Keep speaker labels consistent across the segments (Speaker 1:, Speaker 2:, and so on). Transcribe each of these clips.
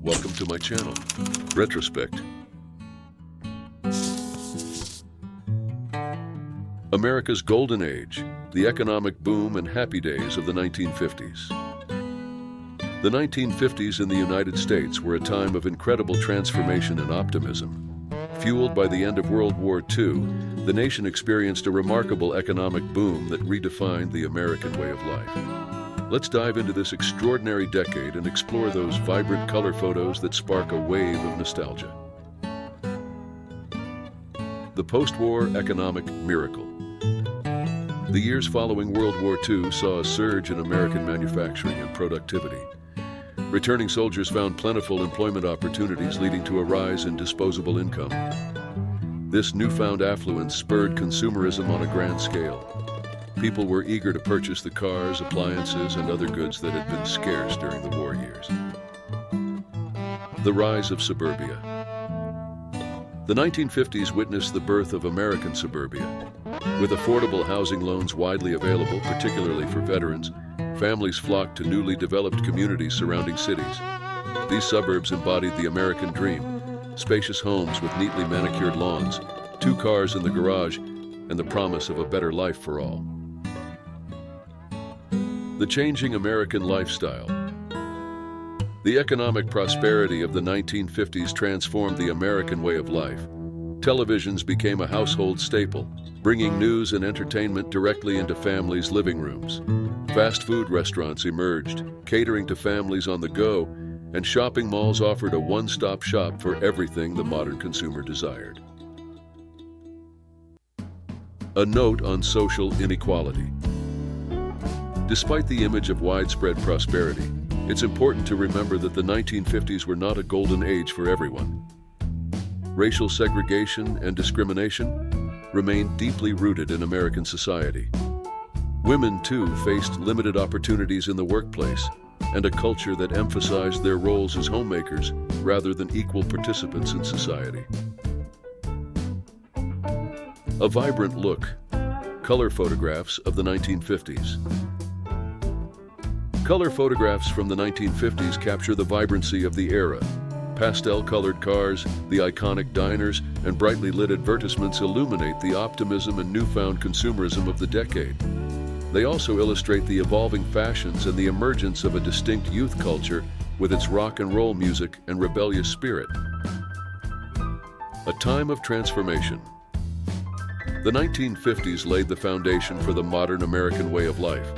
Speaker 1: Welcome to my channel, Retrospect. America's Golden Age, the economic boom and happy days of the 1950s. The 1950s in the United States were a time of incredible transformation and optimism. Fueled by the end of World War II, the nation experienced a remarkable economic boom that redefined the American way of life. Let's dive into this extraordinary decade and explore those vibrant color photos that spark a wave of nostalgia. The post-war economic miracle. The years following World War II saw a surge in American manufacturing and productivity. Returning soldiers found plentiful employment opportunities, leading to a rise in disposable income. This newfound affluence spurred consumerism on a grand scale. People were eager to purchase the cars, appliances, and other goods that had been scarce during the war years. The rise of suburbia. The 1950s witnessed the birth of American suburbia. With affordable housing loans widely available, particularly for veterans, families flocked to newly developed communities surrounding cities. These suburbs embodied the American dream: spacious homes with neatly manicured lawns, 2 cars in the garage, and the promise of a better life for all. The changing American lifestyle. The economic prosperity of the 1950s transformed the American way of life. Televisions became a household staple, bringing news and entertainment directly into families' living rooms. Fast food restaurants emerged, catering to families on the go, and shopping malls offered a one-stop shop for everything the modern consumer desired. A note on social inequality. Despite the image of widespread prosperity, it's important to remember that the 1950s were not a golden age for everyone. Racial segregation and discrimination remained deeply rooted in American society. Women, too, faced limited opportunities in the workplace and a culture that emphasized their roles as homemakers rather than equal participants in society. A vibrant look. Color photographs of the 1950s. Color photographs from the 1950s capture the vibrancy of the era. Pastel-colored cars, the iconic diners, and brightly lit advertisements illuminate the optimism and newfound consumerism of the decade. They also illustrate the evolving fashions and the emergence of a distinct youth culture with its rock and roll music and rebellious spirit. A time of transformation. The 1950s laid the foundation for the modern American way of life.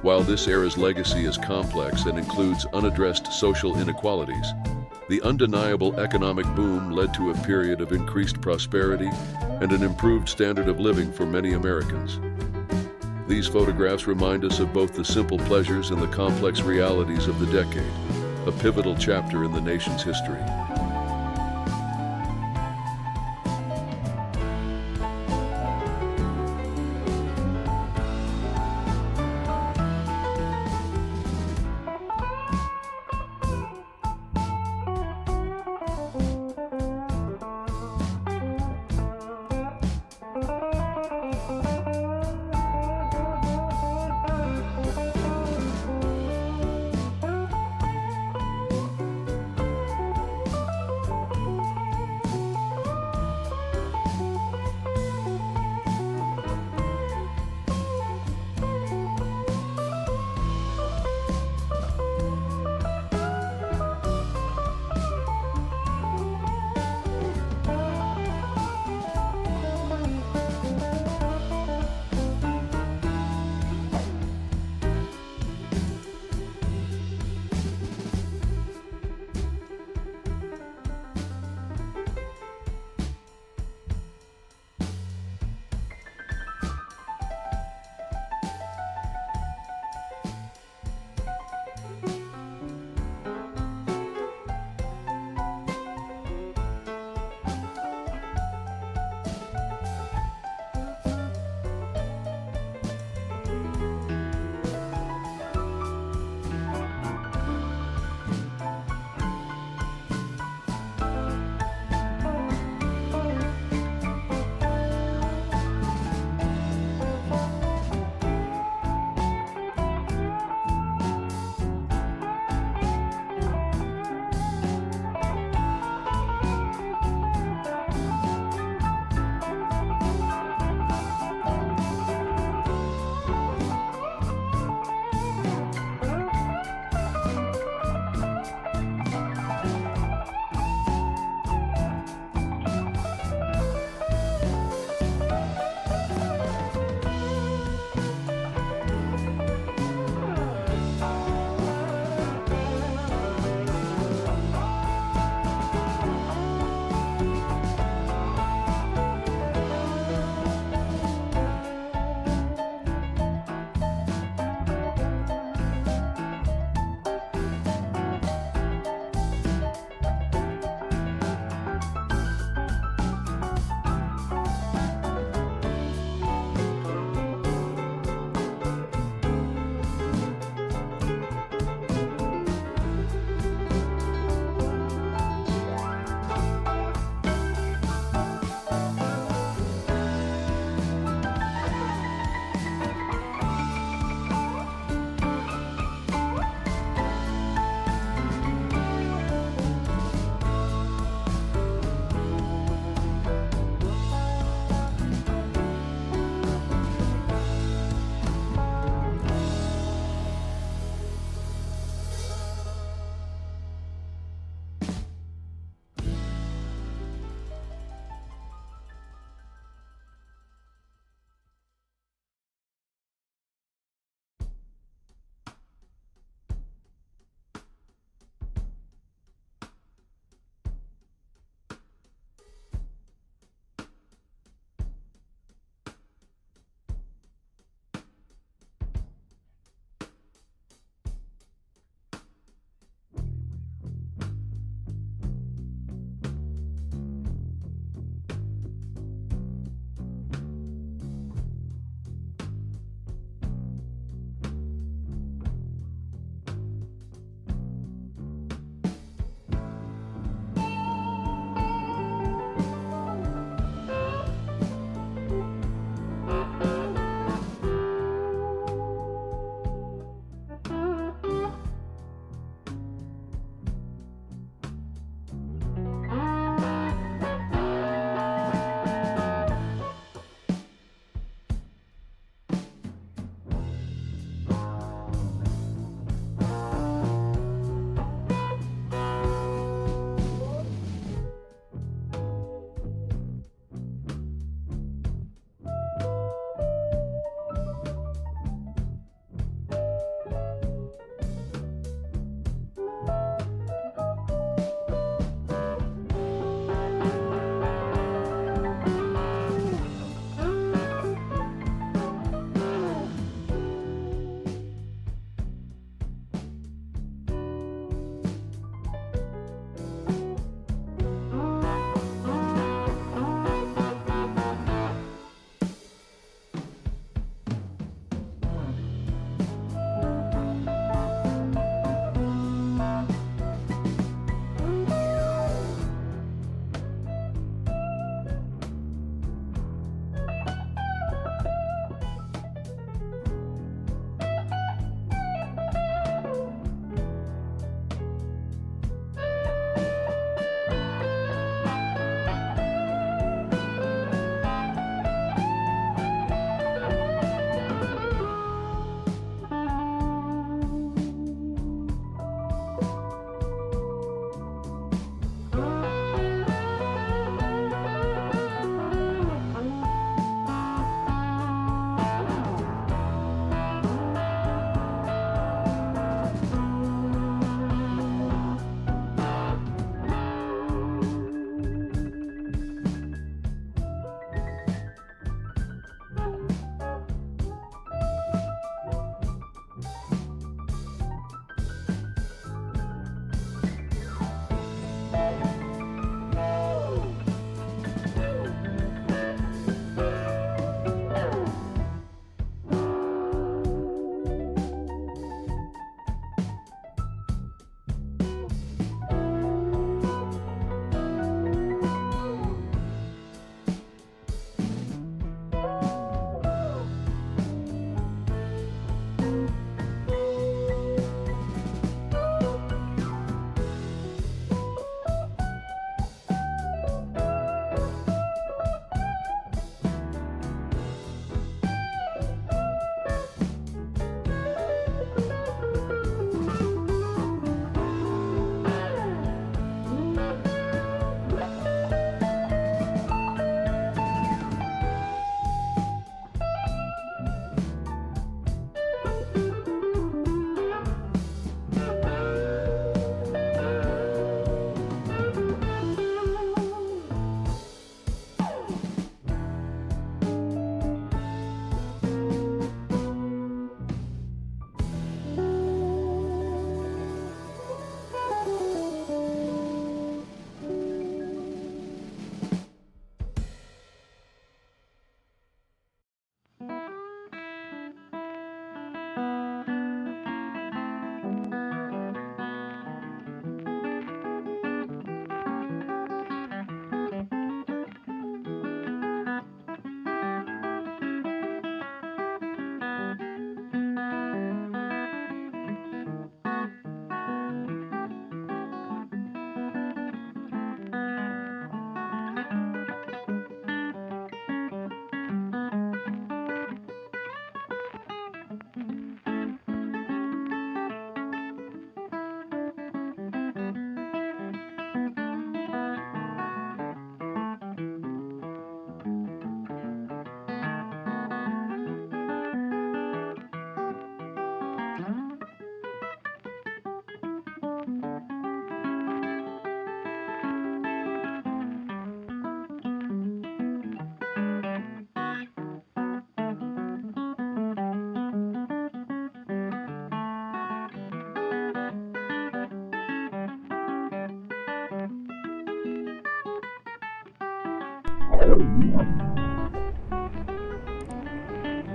Speaker 1: While this era's legacy is complex and includes unaddressed social inequalities, the undeniable economic boom led to a period of increased prosperity and an improved standard of living for many Americans. These photographs remind us of both the simple pleasures and the complex realities of the decade, a pivotal chapter in the nation's history.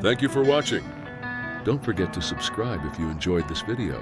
Speaker 1: Thank you for watching. Don't forget to subscribe if you enjoyed this video.